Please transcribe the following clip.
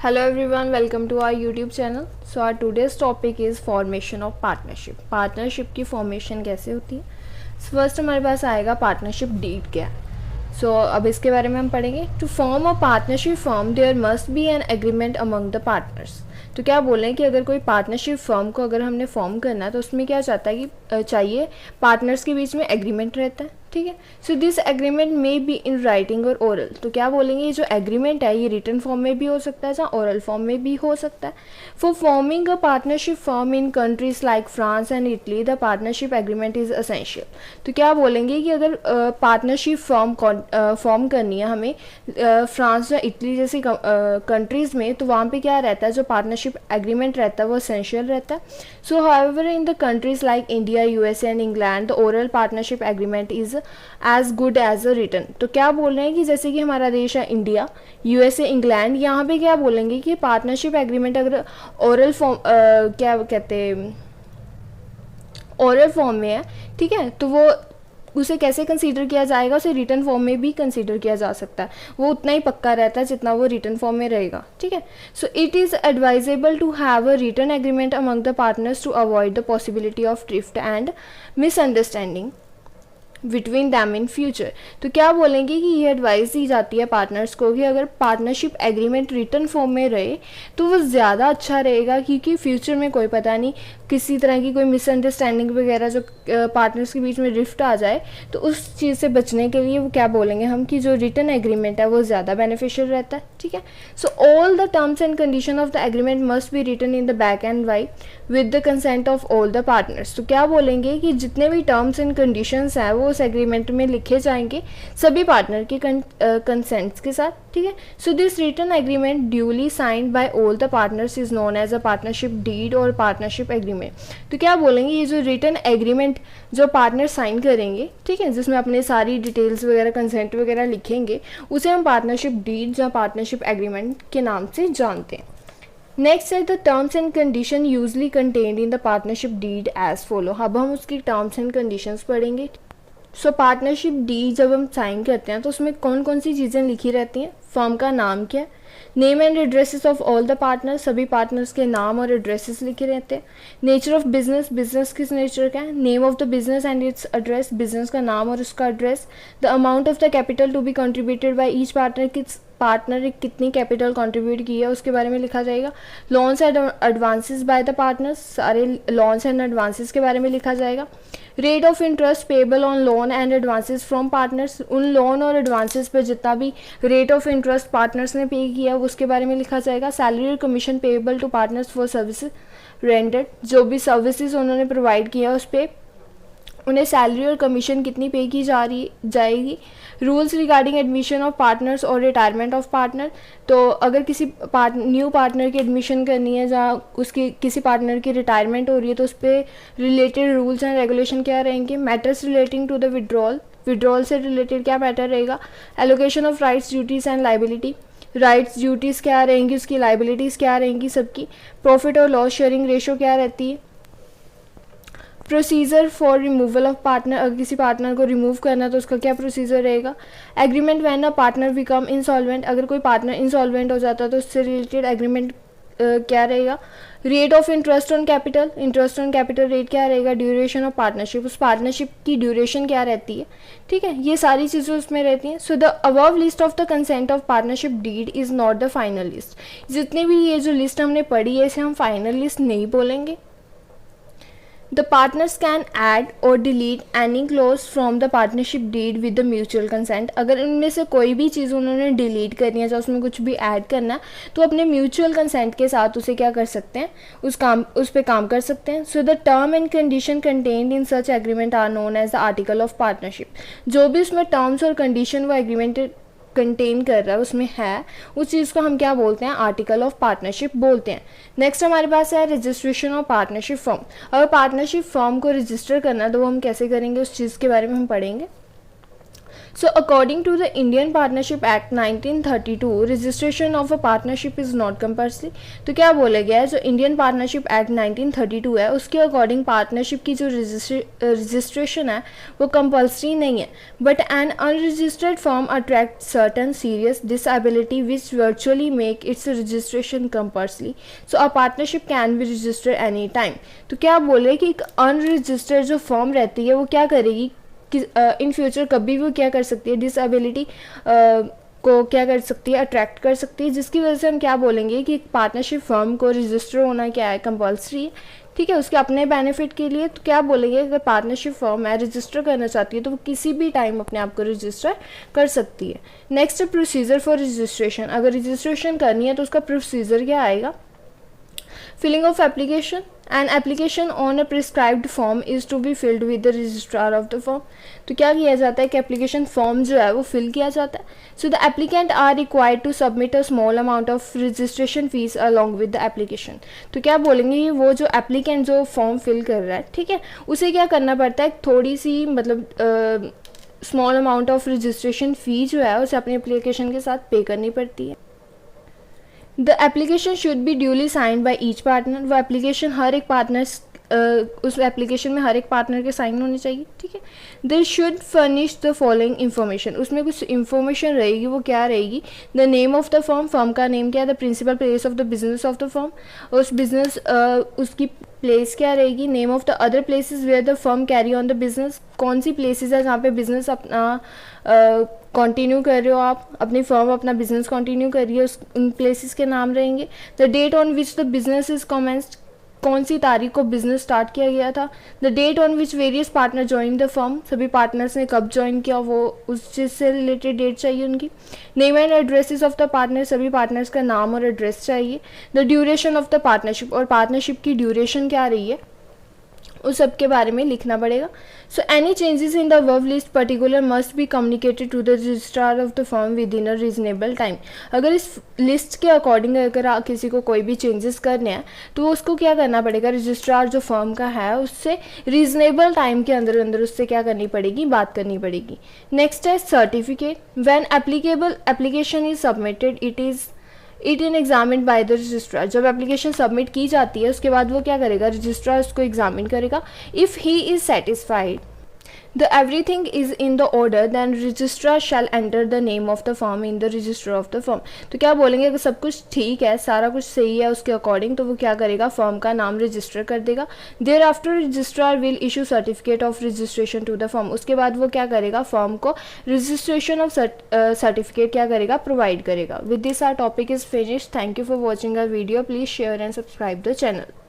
Hello everyone, welcome to our YouTube channel. So our today's topic is formation of partnership. Partnership की formation कैसे होती है? First हमारे पास आएगा पार्टनरशिप डीड क्या है. अब इसके बारे में हम पढ़ेंगे. To form a partnership firm there must be an agreement among the partners. तो क्या बोलें कि अगर कोई पार्टनरशिप फर्म को अगर हमने फॉर्म करना है तो उसमें क्या चाहता है कि चाहिए पार्टनर्स के बीच में एग्रीमेंट रहता है. ठीक है. So this agreement may be in writing और ओरल. तो क्या बोलेंगे, ये जो एग्रीमेंट है ये रिटन फॉर्म में भी हो सकता है, जहाँ ओरल फॉर्म में भी हो सकता है. For forming a partnership firm in countries like France and Italy the partnership agreement is essential. तो क्या बोलेंगे कि अगर पार्टनरशिप फॉर्म करनी है हमें फ्रांस या इटली जैसी कंट्रीज़ में, तो वहाँ पे क्या रहता है, जो पार्टनरशिप एग्रीमेंट रहता है वो असेंशियल रहता है. So however in the countries like India, USA and England the oral partnership agreement is as good as a written. तो क्या बोल रहे हैं कि जैसे कि हमारा देश है इंडिया, यूएसए, इंग्लैंड, यहाँ पे क्या बोलेंगे कि पार्टनरशिप एग्रीमेंट अगर ओरल फॉर्म क्या कहते हैं ओरल फॉर्म में है, ठीक है, तो वो उसे कैसे कंसीडर किया जाएगा, उसे रिटन फॉर्म में भी कंसीडर किया जा सकता है. वो उतना ही पक्का रहता है जितना वो रिटन फॉर्म में रहेगा. ठीक है. So it is advisable to have a written agreement among the partners to avoid the possibility of drift and misunderstanding between them in future. तो क्या बोलेंगे कि ये एडवाइस दी जाती है पार्टनर्स को कि अगर पार्टनरशिप एग्रीमेंट रिटन फॉर्म में रहे तो वो ज़्यादा अच्छा रहेगा, क्योंकि फ्यूचर में कोई पता नहीं किसी तरह की कोई मिसअंडरस्टैंडिंग वगैरह जो पार्टनर्स के बीच में रिफ्ट आ जाए, तो उस चीज़ से बचने के लिए वो क्या बोलेंगे हम कि जो रिटन एग्रीमेंट है वो ज़्यादा बेनिफिशियल रहता है. ठीक है. So all the terms and condition of the agreement must be written in the black and white with the consent of all the partners. तो क्या बोलेंगे कि जितने भी टर्म्स एंड कंडीशंस हैं वो उस एग्रीमेंट में लिखे जाएंगे सभी पार्टनर के कंसेंट्स के साथ. ठीक है. So this written agreement duly signed by all the partners is known as a partnership deed और पार्टनरशिप एग्रीमेंट. तो क्या बोलेंगे, ये जो रिटन एग्रीमेंट जो पार्टनर साइन करेंगे, ठीक है, जिसमें अपने सारी डिटेल्स वगैरह कंसेंट वगैरह लिखेंगे, उसे हम पार्टनरशिप डीड या पार्टनरशिप एग्रीमेंट के नाम से जानते हैं. नेक्स्ट है the terms and condition usually contained in the partnership deed as follow. अब हम उसकी टर्म्स एंड कंडीशंस पढ़ेंगे. सो पार्टनरशिप डीड जब हम साइन करते हैं तो उसमें कौन कौन सी चीज़ें लिखी रहती हैं. फर्म का नाम क्या है, name and addresses of all the partners, सभी पार्टनर्स के नाम और एड्रेसेस लिखे रहते हैं. नेचर ऑफ बिजनेस, बिजनेस किस नेचर का है. Name of the business and its address, business का नाम और उसका address. The amount of the capital to be contributed by each partner, किस पार्टनर ने कितनी कैपिटल कंट्रीब्यूट की है उसके बारे में लिखा जाएगा. Loans and advances by the partners, सारे लोन्स एंड एडवांसेस के बारे में लिखा जाएगा. Rate of interest payable on loan and advances from partners, उन लोन और एडवांसेस पर जितना भी रेट ऑफ इंटरेस्ट पार्टनर्स ने पे किया उसके बारे में लिखा जाएगा. सैलरी और commission payable to partners for services rendered, जो भी सर्विसेज उन्होंने प्रोवाइड किया उस पर उन्हें सैलरी और कमीशन कितनी पे की जाएगी. Rules regarding admission of partners और रिटायरमेंट ऑफ पार्टनर. तो अगर किसी न्यू पार्टनर की एडमिशन करनी है जहाँ उसकी किसी पार्टनर की रिटायरमेंट हो रही है तो उस पर रिलेटेड रूल्स एंड रेगुलेशन क्या रहेंगे. Matters relating to the withdrawal से रिलेटेड क्या मैटर रहेगा. Allocation of rights, duties and liability, rights duties क्या रहेंगी, उसकी लाइबिलिटीज़ क्या रहेंगी सबकी. प्रॉफिट और लॉस शेयरिंग रेशो क्या रहती है. Procedure for removal of partner, अगर किसी पार्टनर को रिमूव करना है तो उसका क्या प्रोसीजर रहेगा. Agreement when a partner become insolvent, अगर कोई पार्टनर इंसॉल्वेंट हो जाता है तो उससे रिलेटेड एग्रीमेंट क्या रहेगा. Rate of interest on capital, interest on capital rate क्या रहेगा. ड्यूरेशन ऑफ पार्टनरशिप, उस पार्टनरशिप की ड्यूरेशन क्या रहती है. ठीक है, ये सारी चीज़ें उसमें रहती हैं. So the above list of the consent of partnership deed is not the final list. जितनी भी ये जो लिस्ट हमने पढ़ी है इसे हम फाइनल लिस्ट नहीं बोलेंगे. The partners can add or delete any clause from the partnership deed with the mutual consent. अगर इनमें से कोई भी चीज़ उन्होंने डिलीट करनी है या उसमें कुछ भी ऐड करना है तो अपने म्यूचुअल कंसेंट के साथ उसे क्या कर सकते हैं, उस पर काम कर सकते हैं. So the term and condition contained in such agreement are known as the article of partnership. जो भी उसमें टर्म्स और कंडीशन वो एग्रीमेंट कंटेन कर रहा है उसमें है, उस चीज़ को हम क्या बोलते हैं, आर्टिकल ऑफ पार्टनरशिप बोलते हैं. नेक्स्ट हमारे पास है रजिस्ट्रेशन ऑफ पार्टनरशिप फॉर्म. अगर पार्टनरशिप फॉर्म को रजिस्टर करना है तो वो हम कैसे करेंगे उस चीज़ के बारे में हम पढ़ेंगे. So according to the Indian Partnership Act 1932, registration of a partnership is not compulsory. तो क्या बोला गया है, जो इंडियन पार्टनरशिप एक्ट 1932 है उसके अकॉर्डिंग पार्टनरशिप की जो रजिस्ट्रेशन है वो कंपल्सरी नहीं है, but N unregistered firm attract certain serious disability which virtually make it's registration compulsory, so a partnership can be registered any time. तो क्या बोले कि एक अनरजिस्टर्ड जो फर्म रहती है वो क्या करेगी कि इन फ्यूचर कभी भी वो क्या कर सकती है, डिसेबिलिटी को क्या कर सकती है, अट्रैक्ट कर सकती है, जिसकी वजह से हम क्या बोलेंगे कि एक पार्टनरशिप फर्म को रजिस्टर होना क्या है, कंपल्सरी है. ठीक है, उसके अपने बेनिफिट के लिए. तो क्या बोलेंगे, अगर पार्टनरशिप फर्म है रजिस्टर करना चाहती है तो वो किसी भी टाइम अपने आप को रजिस्टर कर सकती है. Next procedure for registration. अगर रजिस्ट्रेशन करनी है तो उसका प्रोसीजर क्या आएगा. Filling of application. An application on a prescribed form is to be filled with the registrar of the firm. तो क्या किया जाता है कि एप्लीकेशन फॉर्म जो है वो फिल किया जाता है. So the applicant are required to submit a small amount of registration fees along with the application. तो क्या बोलेंगे, वो जो एप्लीकेंट जो फॉर्म फिल कर रहा है, ठीक है, उसे क्या करना पड़ता है, थोड़ी सी मतलब स्मॉल अमाउंट ऑफ रजिस्ट्रेशन फ़ी जो है उसे अपनी एप्लीकेशन के साथ पे करनी पड़ती है. The application should be duly signed by each partner. वो एप्लीकेशन हर एक पार्टनर उस एप्लीकेशन में हर एक पार्टनर के साइन होने चाहिए. ठीक है. They should furnish the following information. उसमें कुछ इन्फॉर्मेशन रहेगी, वो क्या रहेगी, the name of the firm, firm का नेम क्या है, the principal place of the business of the firm, उस बिजनेस उसकी प्लेस क्या रहेगी, name of the other places where the firm carry on the business, कौन सी प्लेसेस है जहाँ पे बिजनेस अपना कंटिन्यू कर रहे हो, आप अपनी फर्म अपना बिजनेस कंटिन्यू कर रही है, उन प्लेसेस के नाम रहेंगे. The date on which the business is commenced, कौन सी तारीख को बिजनेस स्टार्ट किया गया था. The date on which various partner join the firm, सभी पार्टनर्स ने कब ज्वाइन किया, वो उस चीज़ से रिलेटेड डेट चाहिए उनकी. Name and addresses of the partner, सभी पार्टनर्स का नाम और एड्रेस चाहिए. The duration of the partnership, और पार्टनरशिप की ड्यूरेशन क्या रही है उस सब के बारे में लिखना पड़ेगा. So any changes in the above list particular must be communicated to the registrar of the firm within a reasonable time. अगर इस लिस्ट के अकॉर्डिंग अगर किसी को कोई भी चेंजेस करने हैं तो उसको क्या करना पड़ेगा, रजिस्ट्रार जो फर्म का है उससे रीजनेबल टाइम के अंदर अंदर उससे क्या करनी पड़ेगी, बात करनी पड़ेगी. नेक्स्ट है certificate. When applicable application is submitted it in examine by the registrar. जब एप्लीकेशन सबमिट की जाती है उसके बाद वो क्या करेगा, रजिस्ट्रार उसको एग्जामिन करेगा. If he is satisfied the everything is in the order then registrar shall enter the name of the firm in the register of the firm. तो क्या बोलेंगे, अगर सब कुछ ठीक है, सारा कुछ सही है उसके अकॉर्डिंग, तो वो क्या करेगा, फर्म का नाम रजिस्टर कर देगा. Thereafter registrar will issue certificate of registration to the firm. उसके बाद वो क्या करेगा, फर्म को रजिस्ट्रेशन ऑफ सर्टिफिकेट क्या करेगा, प्रोवाइड करेगा. With this our topic is finished. Thank you for watching our video. Please share and subscribe the channel.